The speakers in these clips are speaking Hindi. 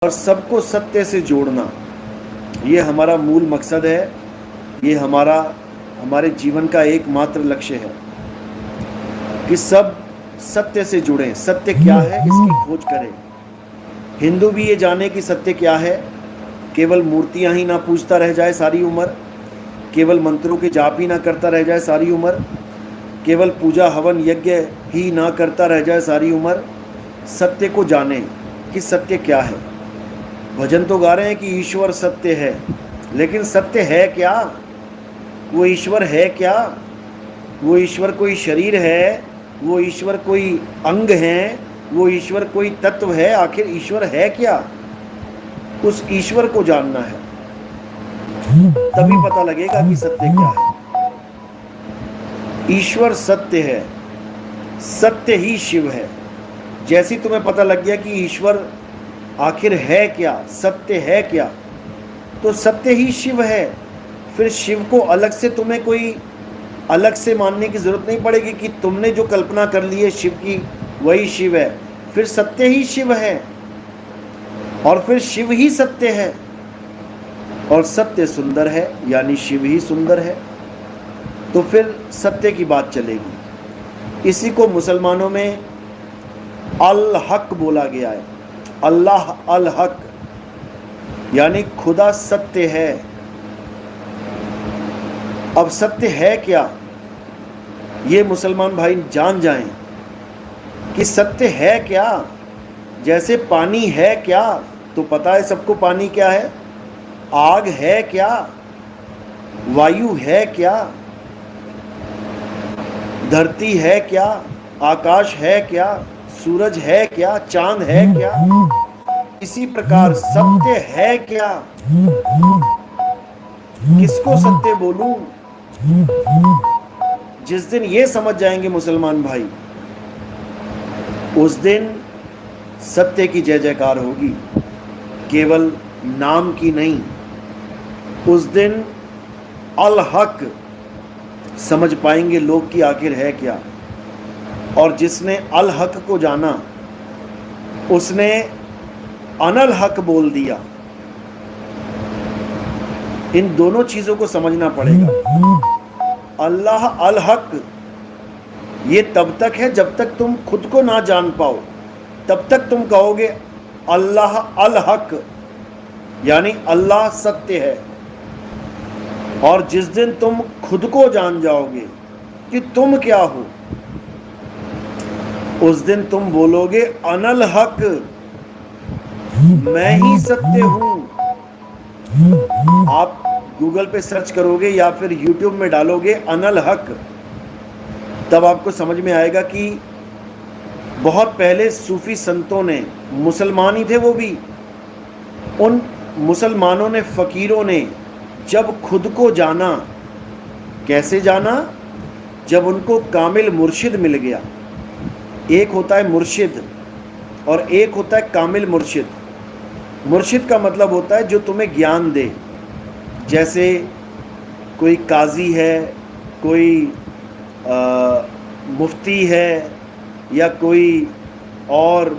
और सबको सत्य से जोड़ना, ये हमारा मूल मकसद है। ये हमारे जीवन का एकमात्र लक्ष्य है कि सब सत्य से जुड़ें। सत्य क्या है इसकी खोज करें। हिंदू भी ये जाने कि सत्य क्या है, केवल मूर्तियां ही ना पूजता रह जाए सारी उम्र, केवल मंत्रों के जाप ही ना करता रह जाए सारी उम्र, केवल पूजा हवन यज्ञ ही ना करता रह जाए सारी उम्र। सत्य को जाने कि सत्य क्या है। भजन तो गा रहे हैं कि ईश्वर सत्य है, लेकिन सत्य है क्या? वो ईश्वर है क्या? वो ईश्वर कोई शरीर है? वो ईश्वर कोई अंग है? वो ईश्वर कोई तत्व है? आखिर ईश्वर है क्या? उस ईश्वर को जानना है, तभी पता लगेगा कि सत्य क्या है। ईश्वर सत्य है, सत्य ही शिव है। जैसे तुम्हें पता लग गया कि ईश्वर आखिर है क्या, सत्य है क्या, तो सत्य ही शिव है। फिर शिव को अलग से तुम्हें कोई अलग से मानने की जरूरत नहीं पड़ेगी कि तुमने जो कल्पना कर ली है शिव की वही शिव है। फिर सत्य ही शिव है और फिर शिव ही सत्य है और सत्य सुंदर है, यानी शिव ही सुंदर है। तो फिर सत्य की बात चलेगी। इसी को मुसलमानों में अल हक बोला गया है। अल्लाह अल हक, यानी खुदा सत्य है। अब सत्य है क्या, ये मुसलमान भाई जान जाएं कि सत्य है क्या। जैसे पानी है क्या, तो पता है सबको पानी क्या है। आग है क्या, वायु है क्या, धरती है क्या, आकाश है क्या, सूरज है क्या, चांद है क्या। इसी प्रकार सत्य है क्या, किसको सत्य बोलूं। जिस दिन ये समझ जाएंगे मुसलमान भाई, उस दिन सत्य की जय जयकार होगी, केवल नाम की नहीं। उस दिन अल हक समझ पाएंगे लोग कि आखिर है क्या। और जिसने अल हक को जाना उसने अनल हक बोल दिया। इन दोनों चीजों को समझना पड़ेगा। अल्लाह अल हक ये तब तक है जब तक तुम खुद को ना जान पाओ, तब तक तुम कहोगे अल्लाह अल हक, यानी अल्लाह सत्य है। और जिस दिन तुम खुद को जान जाओगे कि तुम क्या हो, उस दिन तुम बोलोगे अनल हक, मैं ही सत्य हूं। आप गूगल पे सर्च करोगे या फिर यूट्यूब में डालोगे अनल हक, तब आपको समझ में आएगा कि बहुत पहले सूफी संतों ने, मुसलमान ही थे वो भी, उन मुसलमानों ने, फ़कीरों ने जब खुद को जाना, कैसे जाना, जब उनको कामिल मुर्शिद मिल गया। एक होता है मुर्शिद और एक होता है कामिल मुर्शिद। मुर्शिद का मतलब होता है जो तुम्हें ज्ञान दे। जैसे कोई काजी है, कोई मुफ्ती है, या कोई और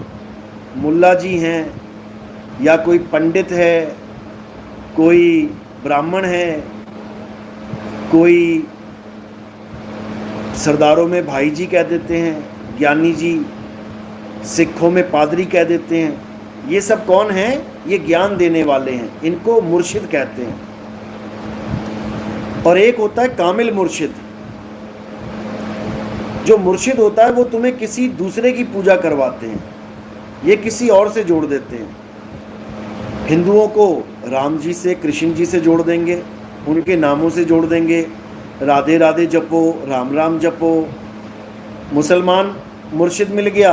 मुल्ला जी हैं, या कोई पंडित है, कोई ब्राह्मण है, कोई सरदारों में भाई जी कह देते हैं, ज्ञानी जी, सिखों में पादरी कह देते हैं। ये सब कौन हैं? ये ज्ञान देने वाले हैं, इनको मुर्शिद कहते हैं। और एक होता है कामिल मुर्शिद। जो मुर्शिद होता है वो तुम्हें किसी दूसरे की पूजा करवाते हैं, ये किसी और से जोड़ देते हैं। हिंदुओं को राम जी से, कृष्ण जी से जोड़ देंगे, उनके नामों से जोड़ देंगे, राधे राधे जपो, राम राम जपो। मुसलमान मुर्शिद मिल गया,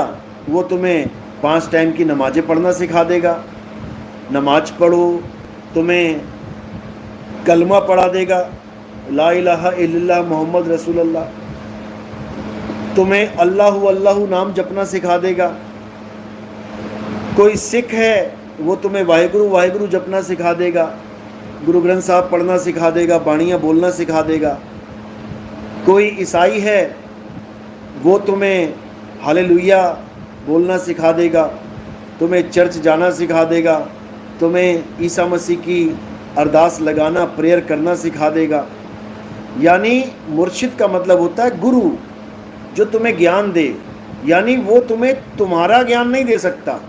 वो तुम्हें 5 टाइम की नमाज़ें पढ़ना सिखा देगा। नमाज पढ़ो, तुम्हें कलमा पढ़ा देगा, ला इलाहा इल्लल्लाह मोहम्मद रसूलुल्लाह। तुम्हें अल्लाहु अल्लाहु नाम जपना सिखा देगा। कोई सिख है वो तुम्हें वाहिगुरु वाहिगुरु जपना सिखा देगा, गुरु ग्रंथ साहब पढ़ना सिखा देगा, बाणियाँ बोलना सिखा देगा। कोई ईसाई है वो तुम्हें हालेलुया बोलना सिखा देगा, तुम्हें चर्च जाना सिखा देगा, तुम्हें ईसा मसीह की अरदास लगाना, प्रेयर करना सिखा देगा। यानी मुर्शिद का मतलब होता है गुरु, जो तुम्हें ज्ञान दे। यानी वो तुम्हें तुम्हारा ज्ञान नहीं दे सकता।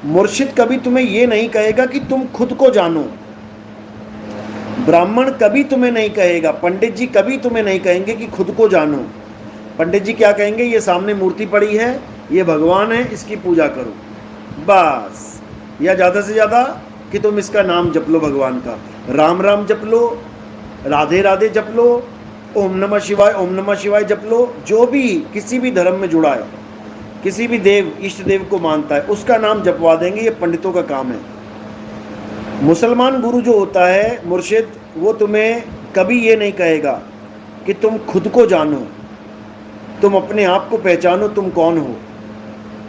मुर्शिद कभी तुम्हें ये नहीं कहेगा कि तुम खुद को जानो। ब्राह्मण कभी तुम्हें नहीं कहेगा, पंडित जी कभी तुम्हें नहीं कहेंगे कि खुद को जानो। पंडित जी क्या कहेंगे? ये सामने मूर्ति पड़ी है, ये भगवान है, इसकी पूजा करो, बस। या ज़्यादा से ज़्यादा कि तुम इसका नाम जप लो, भगवान का राम राम जप लो, राधे राधे जप लो, ओम नमः शिवाय जप लो। जो भी किसी भी धर्म में जुड़ा है, किसी भी देव इष्ट देव को मानता है, उसका नाम जपवा देंगे। ये पंडितों का काम है। मुसलमान गुरु जो होता है, मुर्शिद, वो तुम्हें कभी ये नहीं कहेगा कि तुम खुद को जानो, तुम अपने आप को पहचानो, तुम कौन हो।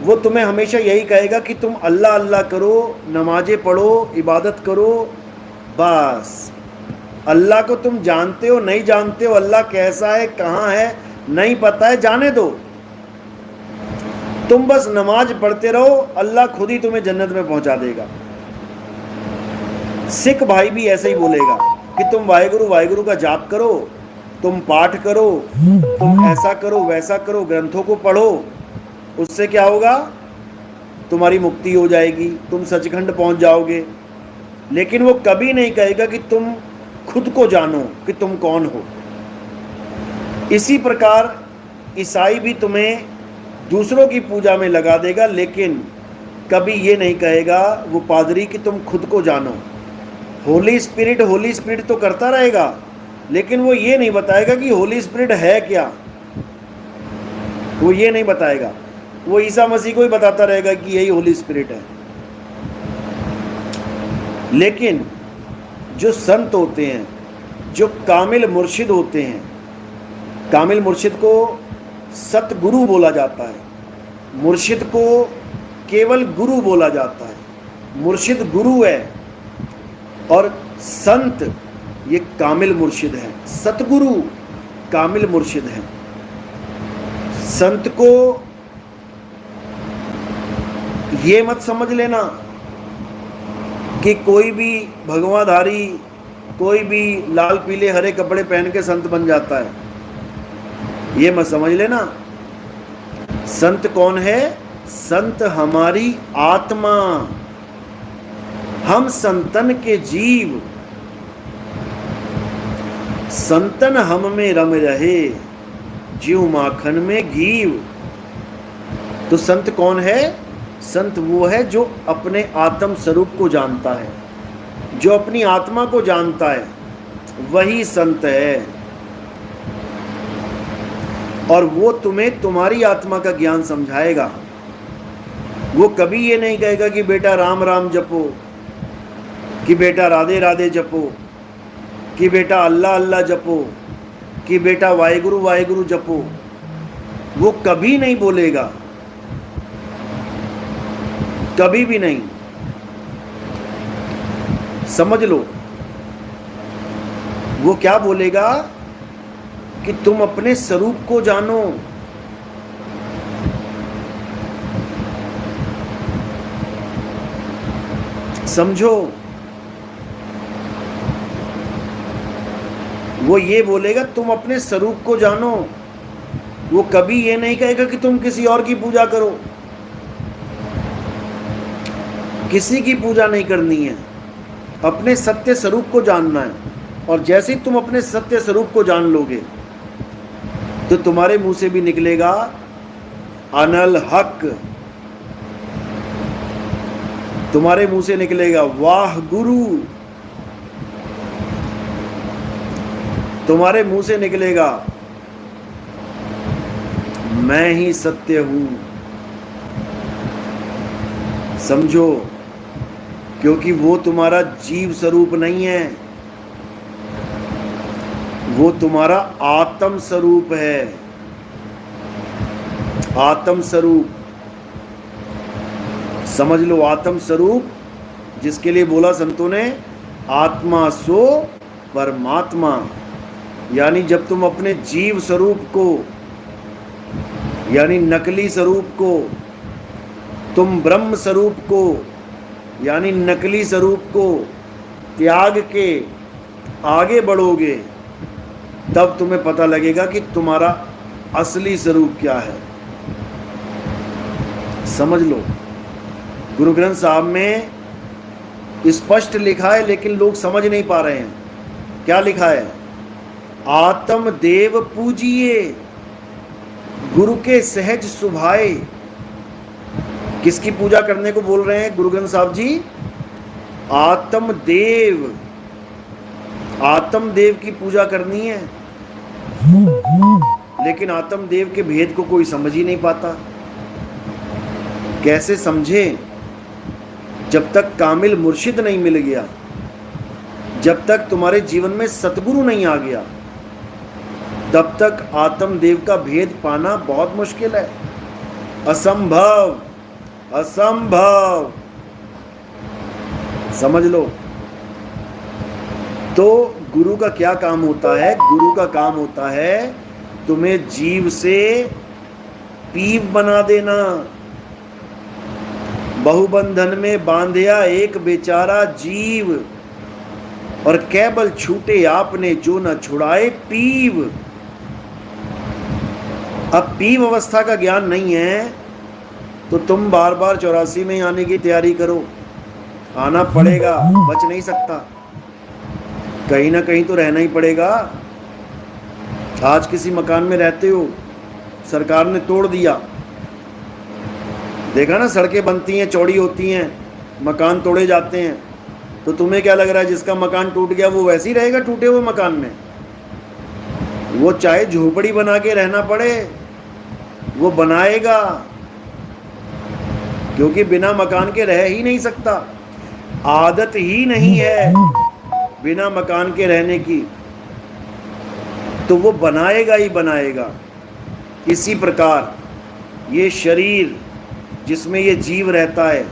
वो तुम्हें हमेशा यही कहेगा कि तुम अल्लाह अल्लाह करो, नमाजें पढ़ो, इबादत करो, बस। अल्लाह को तुम जानते हो नहीं जानते हो, अल्लाह कैसा है, कहाँ है, नहीं पता है, जाने दो। तुम बस नमाज पढ़ते रहो, अल्लाह खुद ही तुम्हें जन्नत में पहुंचा देगा। सिख भाई भी ऐसे ही बोलेगा कि तुम वाहेगुरु वाहेगुरु का जाप करो, तुम पाठ करो, तुम ऐसा करो वैसा करो, ग्रंथों को पढ़ो, उससे क्या होगा? तुम्हारी मुक्ति हो जाएगी, तुम सचखंड पहुंच जाओगे। लेकिन वो कभी नहीं कहेगा कि तुम खुद को जानो कि तुम कौन हो। इसी प्रकार ईसाई भी तुम्हें दूसरों की पूजा में लगा देगा, लेकिन कभी ये नहीं कहेगा वो पादरी कि तुम खुद को जानो। होली स्पिरिट तो करता रहेगा, लेकिन वो ये नहीं बताएगा कि होली स्पिरिट है क्या। वो ये नहीं बताएगा। वो ईसा मसीह को ही बताता रहेगा कि यही होली स्पिरिट है। लेकिन जो संत होते हैं, जो कामिल मुर्शिद होते हैं, कामिल मुर्शिद को सतगुरु बोला जाता है। मुर्शिद को केवल गुरु बोला जाता है। मुर्शिद गुरु है और संत ये कामिल मुर्शिद है। सतगुरु कामिल मुर्शिद है। संत को ये मत समझ लेना कि कोई भी भगवाधारी, कोई भी लाल पीले हरे कपड़े पहन के संत बन जाता है। ये मत समझ लेना। संत कौन है? संत हमारी आत्मा, हम संतन के जीव, संतन हम में रम रहे, जीव माखन में घीव। तो संत कौन है? संत वो है जो अपने आत्म स्वरूप को जानता है, जो अपनी आत्मा को जानता है, वही संत है। और वो तुम्हें तुम्हारी आत्मा का ज्ञान समझाएगा। वो कभी ये नहीं कहेगा कि बेटा राम राम जपो, कि बेटा राधे राधे जपो, कि बेटा अल्लाह अल्लाह जपो, कि बेटा वाहेगुरु वाहेगुरु जपो। वो कभी नहीं बोलेगा, कभी भी नहीं। समझ लो, वो क्या बोलेगा कि तुम अपने स्वरूप को जानो। समझो, वो ये बोलेगा तुम अपने स्वरूप को जानो। वो कभी ये नहीं कहेगा कि तुम किसी और की पूजा करो। किसी की पूजा नहीं करनी है, अपने सत्य स्वरूप को जानना है। और जैसे ही तुम अपने सत्य स्वरूप को जान लोगे तो तुम्हारे मुंह से भी निकलेगा अनल हक, तुम्हारे मुंह से निकलेगा वाह गुरु, तुम्हारे मुंह से निकलेगा मैं ही सत्य हूं। समझो, क्योंकि वो तुम्हारा जीव स्वरूप नहीं है, वो तुम्हारा आत्म स्वरूप है। आत्म स्वरूप समझ लो। आत्म स्वरूप जिसके लिए बोला संतों ने, आत्मा सो परमात्मा। यानी जब तुम अपने जीव स्वरूप को, यानी नकली स्वरूप को, तुम ब्रह्म स्वरूप को यानी नकली स्वरूप को त्याग के आगे बढ़ोगे, तब तुम्हें पता लगेगा कि तुम्हारा असली स्वरूप क्या है। समझ लो, गुरु ग्रंथ साहब में स्पष्ट लिखा है, लेकिन लोग समझ नहीं पा रहे हैं। क्या लिखा है? आत्म देव पूजिए, गुरु के सहज सुभाए। किसकी पूजा करने को बोल रहे हैं गुरु ग्रंथ साहब जी? आत्म देव, आत्म देव की पूजा करनी है। लेकिन आत्म देव के भेद को कोई समझ ही नहीं पाता। कैसे समझे? जब तक कामिल मुर्शिद नहीं मिल गया, जब तक तुम्हारे जीवन में सतगुरु नहीं आ गया, तब तक आत्म देव का भेद पाना बहुत मुश्किल है। असंभव, असंभव। समझ लो। तो गुरु का क्या काम होता है? गुरु का काम होता है तुम्हें जीव से पीव बना देना। बहुबंधन में बांधिया एक बेचारा जीव, और केवल छूटे आपने जो न छुड़ाए पीव। अब पीव अवस्था का ज्ञान नहीं है तो तुम बार बार 84 में आने की तैयारी करो। आना पड़ेगा, बच नहीं सकता, कहीं ना कहीं तो रहना ही पड़ेगा। आज किसी मकान में रहते हो, सरकार ने तोड़ दिया, देखा ना, सड़कें बनती हैं, चौड़ी होती हैं, मकान तोड़े जाते हैं, तो तुम्हें क्या लग रहा है जिसका मकान टूट गया वो वैसे ही रहेगा टूटे हुए मकान में? वो चाहे झोपड़ी बना के रहना पड़े, वो बनाएगा, क्योंकि बिना मकान के रह ही नहीं सकता। आदत ही नहीं है बिना मकान के रहने की, तो वो बनाएगा ही बनाएगा। इसी प्रकार ये शरीर जिसमें ये जीव रहता है,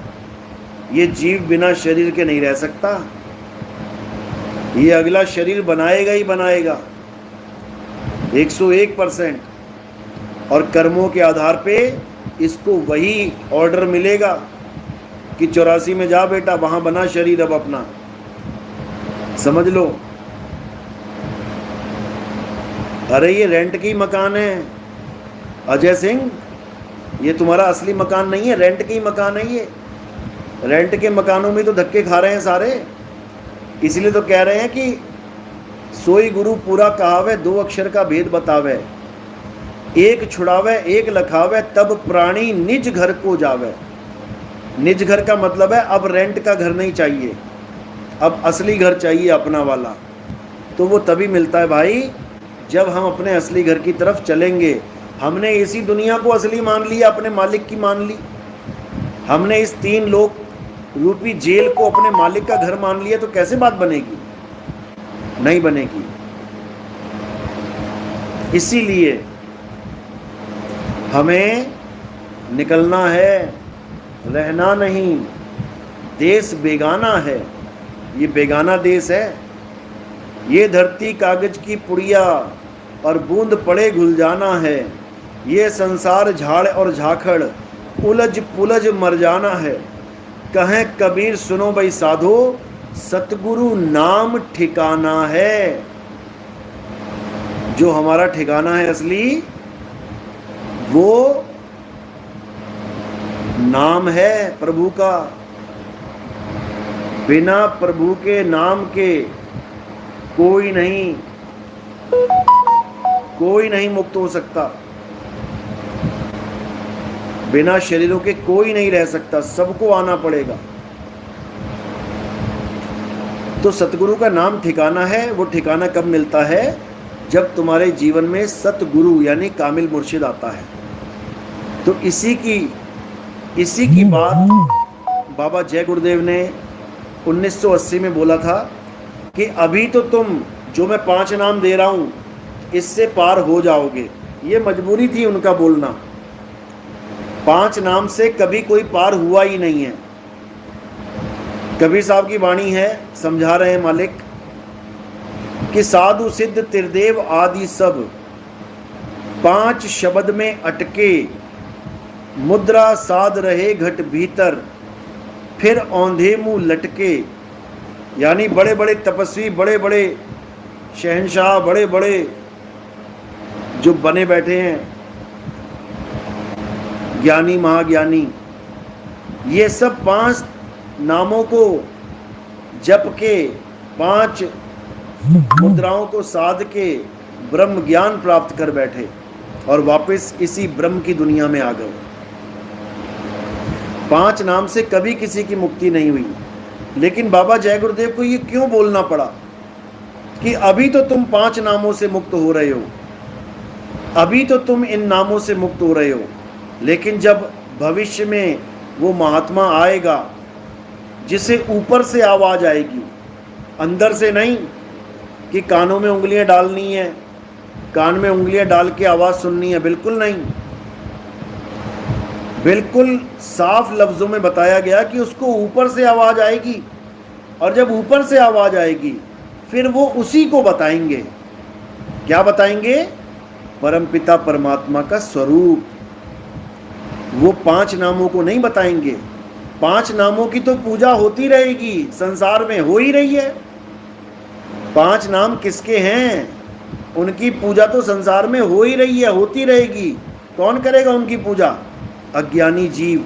ये जीव बिना शरीर के नहीं रह सकता। ये अगला शरीर बनाएगा ही बनाएगा 101%, और कर्मों के आधार पे इसको वही ऑर्डर मिलेगा कि 84 में जा बेटा, वहां बना शरीर अब अपना। समझ लो। अरे ये रेंट की मकान है अजय सिंह, ये तुम्हारा असली मकान नहीं है, रेंट की मकान है ये। रेंट के मकानों में तो धक्के खा रहे हैं सारे। इसलिए तो कह रहे हैं कि सोई गुरु पूरा कहावे, 2 अक्षर का भेद बतावे, एक छुड़ावे एक लखावे, तब प्राणी निज घर को जावे। निज घर का मतलब है अब रेंट का घर नहीं चाहिए, अब असली घर चाहिए अपना वाला। तो वो तभी मिलता है भाई जब हम अपने असली घर की तरफ चलेंगे। हमने इसी दुनिया को असली मान लिया, अपने मालिक की मान ली। हमने इस 3 लोक रूपी जेल को अपने मालिक का घर मान लिया, तो कैसे बात बनेगी? नहीं बनेगी। इसीलिए हमें निकलना है, रहना नहीं। देश बेगाना है, ये बेगाना देश है। ये धरती कागज की पुड़िया और बूंद पड़े घुल जाना है। ये संसार झाड़ और झाखड़ उलझ पुलझ मर जाना है। कहें कबीर सुनो भाई साधो, सतगुरु नाम ठिकाना है। जो हमारा ठिकाना है असली, वो नाम है प्रभु का। बिना प्रभु के नाम के कोई नहीं मुक्त हो सकता। बिना शरीरों के कोई नहीं रह सकता, सबको आना पड़ेगा। तो सतगुरु का नाम ठिकाना है। वो ठिकाना कब मिलता है? जब तुम्हारे जीवन में सतगुरु यानी कामिल मुर्शिद आता है। तो इसी की बात बाबा जय गुरुदेव ने 1980 में बोला था कि अभी तो तुम जो मैं 5 नाम दे रहा हूं इससे पार हो जाओगे। ये मजबूरी थी उनका बोलना। 5 नाम से कभी कोई पार हुआ ही नहीं है। कबीर साहब की वाणी है, समझा रहे हैं मालिक कि साधु सिद्ध त्रिदेव आदि सब 5 शब्द में अटके, मुद्रा साध रहे घट भीतर, फिर औंधे मुंह लटके, यानी बड़े बड़े तपस्वी, बड़े बड़े शहंशाह, बड़े बड़े जो बने बैठे हैं, ज्ञानी महाज्ञानी, ये सब 5 नामों को जप के, 5 मुद्राओं को साध के ब्रह्म ज्ञान प्राप्त कर बैठे और वापस इसी ब्रह्म की दुनिया में आ गए। 5 नाम से कभी किसी की मुक्ति नहीं हुई, लेकिन बाबा जय गुरुदेव को ये क्यों बोलना पड़ा कि अभी तो तुम 5 नामों से मुक्त हो रहे हो, अभी तो तुम इन नामों से मुक्त हो रहे हो, लेकिन जब भविष्य में वो महात्मा आएगा जिसे ऊपर से आवाज आएगी, अंदर से नहीं कि कानों में उंगलियां डालनी है, कान में उंगलियां डाल के आवाज सुननी है, बिल्कुल नहीं। बिल्कुल साफ लफ्जों में बताया गया कि उसको ऊपर से आवाज आएगी, और जब ऊपर से आवाज आएगी फिर वो उसी को बताएंगे। क्या बताएंगे? परमपिता परमात्मा का स्वरूप। वो 5 नामों को नहीं बताएंगे। 5 नामों की तो पूजा होती रहेगी, संसार में हो ही रही है। 5 नाम किसके हैं? उनकी पूजा तो संसार में हो ही रही है, होती रहेगी। कौन करेगा उनकी पूजा? अज्ञानी जीव।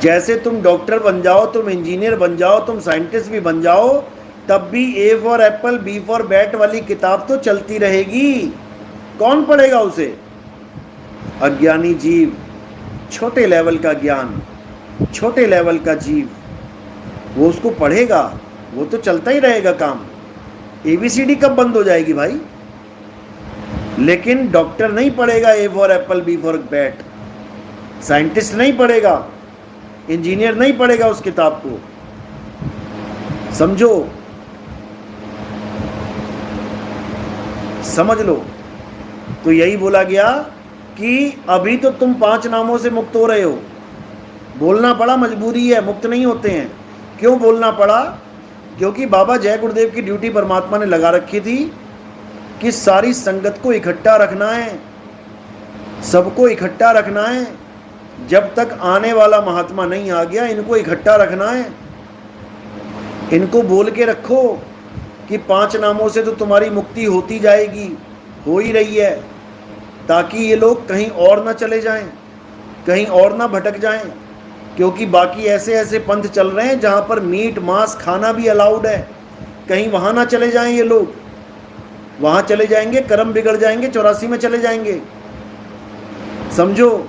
जैसे तुम डॉक्टर बन जाओ, तुम इंजीनियर बन जाओ, तुम साइंटिस्ट भी बन जाओ, तब भी A for apple B for bat वाली किताब तो चलती रहेगी। कौन पढ़ेगा उसे? अज्ञानी जीव, छोटे लेवल का ज्ञान, छोटे लेवल का जीव, वो उसको पढ़ेगा, वो तो चलता ही रहेगा काम। एबीसीडी कब बंद हो जाएगी भाई? लेकिन डॉक्टर नहीं पढ़ेगा A for apple B for bat, scientist नहीं पढ़ेगा, इंजीनियर नहीं पढ़ेगा उस किताब को। समझो, समझ लो। तो यही बोला गया कि अभी तो तुम 5 नामों से मुक्त हो रहे हो। बोलना पड़ा, मजबूरी है, मुक्त नहीं होते हैं। क्यों बोलना पड़ा? क्योंकि बाबा जय गुरुदेव की ड्यूटी परमात्मा ने लगा रखी थी कि सारी संगत को इकट्ठा रखना है, सबको इकट्ठा रखना है। जब तक आने वाला महात्मा नहीं आ गया, इनको इकट्ठा रखना है। इनको बोल के रखो कि 5 नामों से तो तुम्हारी मुक्ति होती जाएगी, हो ही रही है, ताकि ये लोग कहीं और ना चले जाएं, कहीं और ना भटक जाएं। क्योंकि बाकी ऐसे ऐसे पंथ चल रहे हैं जहाँ पर मीट मांस खाना भी अलाउड है। कहीं वहाँ ना चले जाएं ये लोग। वहाँ चले जाएंगे, कर्म बिगड़ जाएंगे, 84 में चले जाएंगे। समझो।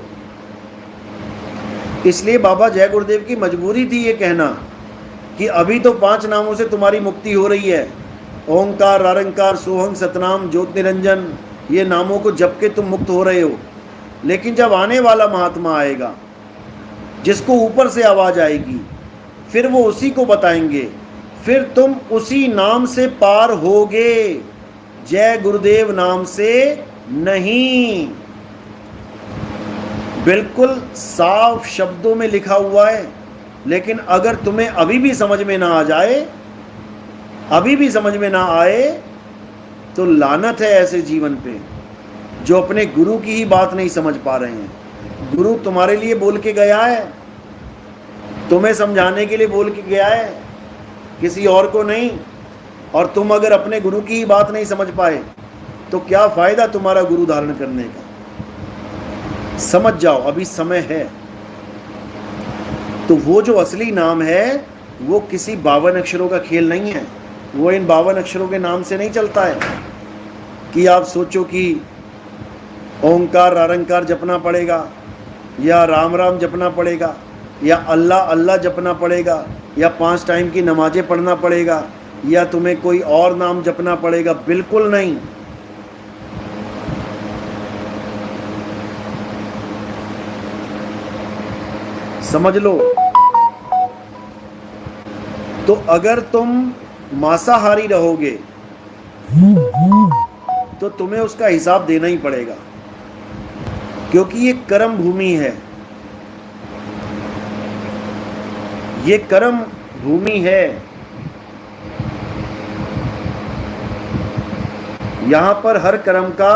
इसलिए बाबा जय गुरुदेव की मजबूरी थी ये कहना कि अभी तो 5 नामों से तुम्हारी मुक्ति हो रही है। ओंकार, आरंकार, सोहंग, सतनाम, ज्योत निरंजन, ये नामों को जप के तुम मुक्त हो रहे हो। लेकिन जब आने वाला महात्मा आएगा, जिसको ऊपर से आवाज आएगी, फिर वो उसी को बताएंगे, फिर तुम उसी नाम से पार होगे, जय गुरुदेव नाम से नहीं। बिल्कुल साफ शब्दों में लिखा हुआ है। लेकिन अगर तुम्हें अभी भी समझ में ना आ जाए, अभी भी समझ में ना आए, तो लानत है ऐसे जीवन पे जो अपने गुरु की ही बात नहीं समझ पा रहे हैं। गुरु तुम्हारे लिए बोल के गया है, तुम्हें समझाने के लिए बोल के गया है, किसी और को नहीं। और तुम अगर अपने गुरु की ही बात नहीं समझ पाए तो क्या फ़ायदा तुम्हारा गुरु धारण करने का? समझ जाओ, अभी समय है। तो वो जो असली नाम है वो किसी 52 अक्षरों का खेल नहीं है। वो इन 52 अक्षरों के नाम से नहीं चलता है कि आप सोचो कि ओंकार आरंकार जपना पड़ेगा, या राम राम जपना पड़ेगा, या अल्लाह अल्लाह जपना पड़ेगा, या 5 टाइम की नमाजें पढ़ना पड़ेगा, या तुम्हें कोई और नाम जपना पड़ेगा। बिल्कुल नहीं। समझ लो। तो अगर तुम मांसाहारी रहोगे तो तुम्हें उसका हिसाब देना ही पड़ेगा, क्योंकि ये कर्म भूमि है। ये कर्म भूमि है। यहां पर हर कर्म का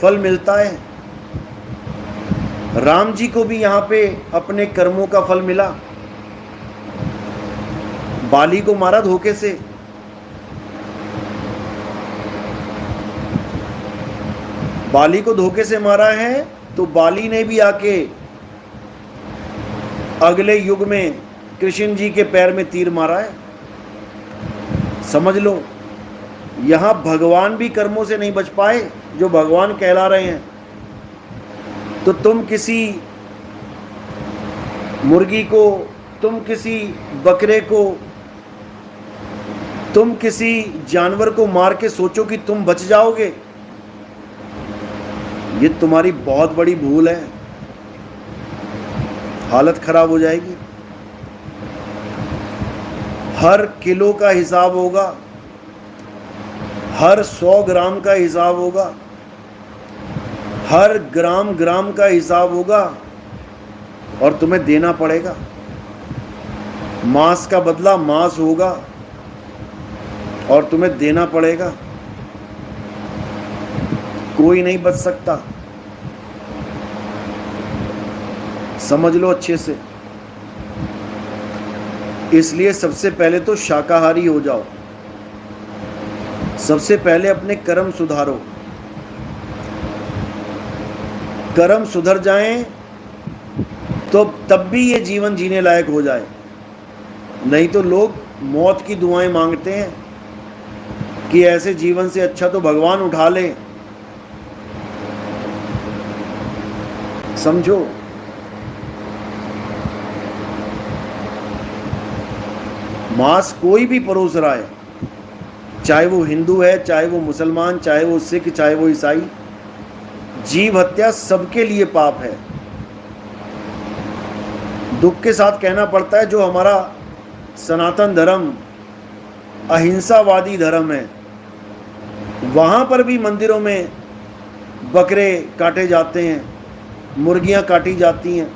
फल मिलता है। राम जी को भी यहाँ पे अपने कर्मों का फल मिला। बाली को मारा धोखे से, बाली को धोखे से मारा है, तो बाली ने भी आके अगले युग में कृष्ण जी के पैर में तीर मारा है। समझ लो, यहां भगवान भी कर्मों से नहीं बच पाए जो भगवान कहला रहे हैं। तो तुम किसी मुर्गी को, तुम किसी बकरे को, तुम किसी जानवर को मार के सोचो कि तुम बच जाओगे, ये तुम्हारी बहुत बड़ी भूल है। हालत खराब हो जाएगी। हर किलो का हिसाब होगा, हर 100 ग्राम का हिसाब होगा, हर ग्राम ग्राम का हिसाब होगा, और तुम्हें देना पड़ेगा। मांस का बदला मांस होगा और तुम्हें देना पड़ेगा। कोई नहीं बच सकता, समझ लो अच्छे से। इसलिए सबसे पहले तो शाकाहारी हो जाओ, सबसे पहले अपने कर्म सुधारो। कर्म सुधर जाएं तो तब भी ये जीवन जीने लायक हो जाए। नहीं तो लोग मौत की दुआएं मांगते हैं कि ऐसे जीवन से अच्छा तो भगवान उठा ले। समझो, मांस कोई भी परोस रहा है, चाहे वो हिंदू है, चाहे वो मुसलमान, चाहे वो सिख, चाहे वो ईसाई, जीव हत्या सबके लिए पाप है। दुख के साथ कहना पड़ता है, जो हमारा सनातन धर्म अहिंसावादी धर्म है, वहाँ पर भी मंदिरों में बकरे काटे जाते हैं, मुर्गियाँ काटी जाती हैं।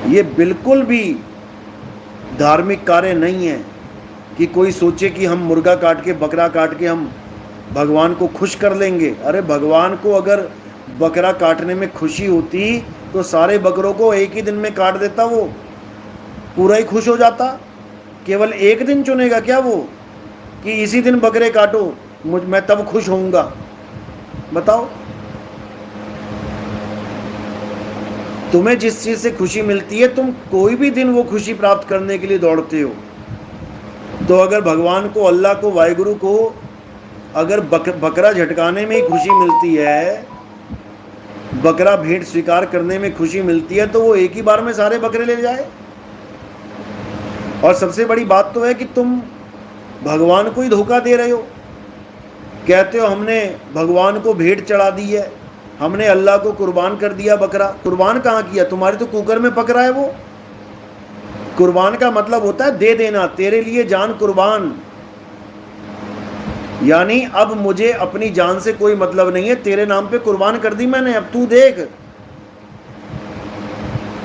ये बिल्कुल भी धार्मिक कार्य नहीं है कि कोई सोचे कि हम मुर्गा काट के, बकरा काट के हम भगवान को खुश कर लेंगे। अरे भगवान को अगर बकरा काटने में खुशी होती तो सारे बकरों को एक ही दिन में काट देता, वो पूरा ही खुश हो जाता। केवल एक दिन चुनेगा क्या वो कि इसी दिन बकरे काटो, मैं तब खुश होऊंगा? बताओ, तुम्हें जिस चीज़ से खुशी मिलती है, तुम कोई भी दिन वो खुशी प्राप्त करने के लिए दौड़ते हो। तो अगर भगवान को, अल्लाह को, वाहिगुरु को अगर बकरा झटकाने में ही खुशी मिलती है, बकरा भेंट स्वीकार करने में खुशी मिलती है, तो वो एक ही बार में सारे बकरे ले जाए। और सबसे बड़ी बात तो है कि तुम भगवान को ही धोखा दे रहे हो। कहते हो हमने भगवान को भेंट चढ़ा दी है, हमने अल्लाह को कुर्बान कर दिया बकरा। कुर्बान कहाँ किया? तुम्हारे तो कुकर में पक रहा है वो। कुर्बान का मतलब होता है दे देना, तेरे लिए जान कुर्बान। यानी अब मुझे अपनी जान से कोई मतलब नहीं है, तेरे नाम पे कुर्बान कर दी मैंने, अब तू देख,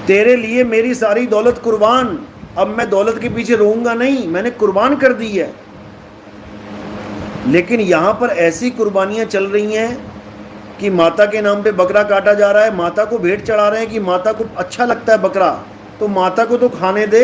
तेरे लिए मेरी सारी दौलत कुर्बान। अब मैं दौलत के पीछे रोऊंगा नहीं, मैंने कुर्बान कर दी है। लेकिन यहां पर ऐसी कुर्बानियां चल रही हैं कि माता के नाम पे बकरा काटा जा रहा है, माता को भेंट चढ़ा रहे हैं कि माता को अच्छा लगता है बकरा, तो माता को तो खाने दे।